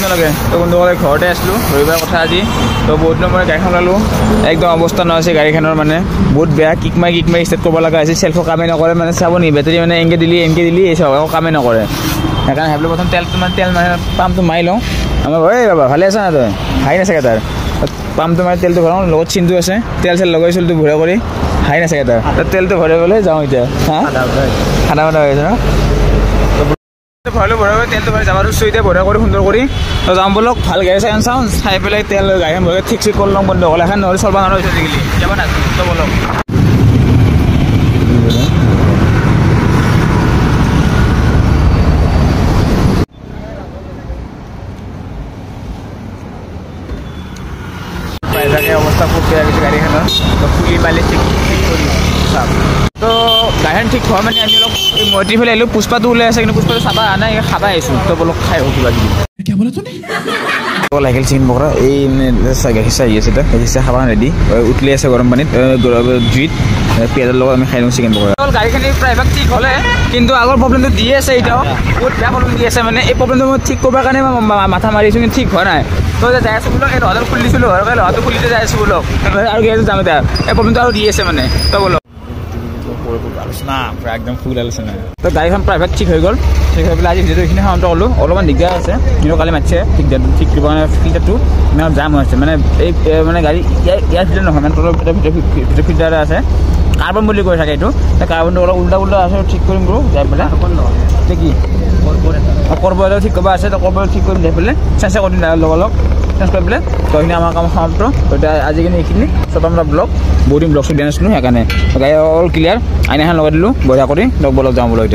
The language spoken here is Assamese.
নালাগে তো বন্ধুসকলে ঘৰতে আছিলোঁ ৰবিবাৰ কথা আজি তো বহুত দিনৰ মই গাড়ীখন ওলালোঁ একদম অৱস্থা নহয় গাড়ীখনৰ মানে বহুত বেয়া কিক মাৰি ষ্টাৰ্ট কৰিব লগা হৈছে চেল্ফৰ কামেই নকৰে মানে চাব নি বেটাৰী মানে এংকে দিলি এই চব একো কামেই নকৰে সেইকাৰণে ভাবিলোঁ প্ৰথম তেল মানে পাম্পটো মাৰি লওঁ আমাৰ এই বাবা ভালে আছা না তই হাই নাচাগে তাৰ পাম্পটো মাৰি তেলটো ভৰাওঁ লগত চিনটো আছে তেল লগাইছিলোঁ তো ভৰা কৰি হাই নাচাগে তাৰ তেলটো ভৰাই পেলাই যাওঁ এতিয়া হা খানা বনা হৈ আছে ন ভৰালোঁ তেলটো ভৰাই যাবাৰ এতিয়া ভৰা কৰি সুন্দৰ কৰি তো যাম বলক ভাল গাড়ী চাওঁ চাই পেলাই তেল গাড়ীখন ভৰাই ঠিক কৰি ল'ম বন্ধ হ'লে এখন নহ'লে চলবা নোৱাৰা হৈছে আজিকালি যাব নাজানো বলক অৱস্থা খুব বেয়া গৈছে গাড়ীখনৰ তো ফুলি পালে ঠিক কৰি চাওক তো গাড়ীখন ঠিক হোৱা মানে আমি অলপ এই মৈত্ৰী ফালে আহিলোঁ পুষ্পাটো ওলাই আছে কিন্তু পুষ্পাটো চাবা আনা খাবা আহিছোঁ তো বলক খাই আহোঁ কিবা কিবি লাগিল চিকেন পকৰা এই মানে গাখীৰ চাহ আহি আছে গাখীৰ চাহ খাব ৰেডি উতলি আছে গৰম পানীত জুইত পিঁয়াজৰ লগত আমি খাই দিওঁ চিকেন পকৰা গাড়ীখিনি প্ৰায়ভাগ ঠিক হ'লে কিন্তু আগৰ প্ৰব্লেমটো দি আছে এতিয়াও বহুত বেয়া প্ৰব্লেম দি আছে মানে এই প্ৰব্লেমটো মই ঠিক কৰিবৰ কাৰণে মই মাথা মাৰিছোঁ কিন্তু ঠিক হোৱা নাই তো যাই আছোঁ বোলক এই লহাটো খুলি দিছিলোঁ লহাটো খুলিতে যাই আছোঁ বোলক আৰু গেছ যাম এতিয়া এই প্ৰব্লেমটো আৰু দি আছে মানে তো বোলক আলোচনা পূৰা একদম ফুল আলোচনা তো গাড়ীখন প্ৰায়ভাগ ঠিক হৈ গ'ল ঠিক হৈ পেলাই আজি ভিডিঅ'টো এইখিনি সমাপ্ত কৰিলোঁ অলপমান দিগদাৰ আছে কিন্তু কালি মাতিছে ঠিক কৰিব কাৰণে ফিল্টাৰটো ইমান জাম হৈ আছে মানে এই মানে গাড়ী ইয়াৰ ফিল্টাৰ নহয় মানে তলৰ ভিতৰৰ ফিল্টাৰ আছে কাৰ্বন বুলি কৈ থাকে এইটো কাৰ্বনটো অলপ উল্টা আছে ঠিক কৰিম বোলো যাই পেলাই এতিয়া কি কৰ্বইলাৰ ঠিক কৰিব আছে তো কৰ্বইলাৰ ঠিক কৰিম যাই পেলাই চেষ্টা কৰিম লগৰ চেঞ্জ কৰি পেলাই তো এইখিনি আমাৰ কাম সমাপ্ত এতিয়া আজিকালি এইখিনি চব আমৰা ব্লগ বহুত দিন ব্লগ দিয়া নাছিলোঁ সেইকাৰণে গাড়ী অল ক্লিয়াৰ আইনাখন লগাই দিলোঁ বঢ়িয়া কৰি বলক যাওঁ বোলো এতিয়া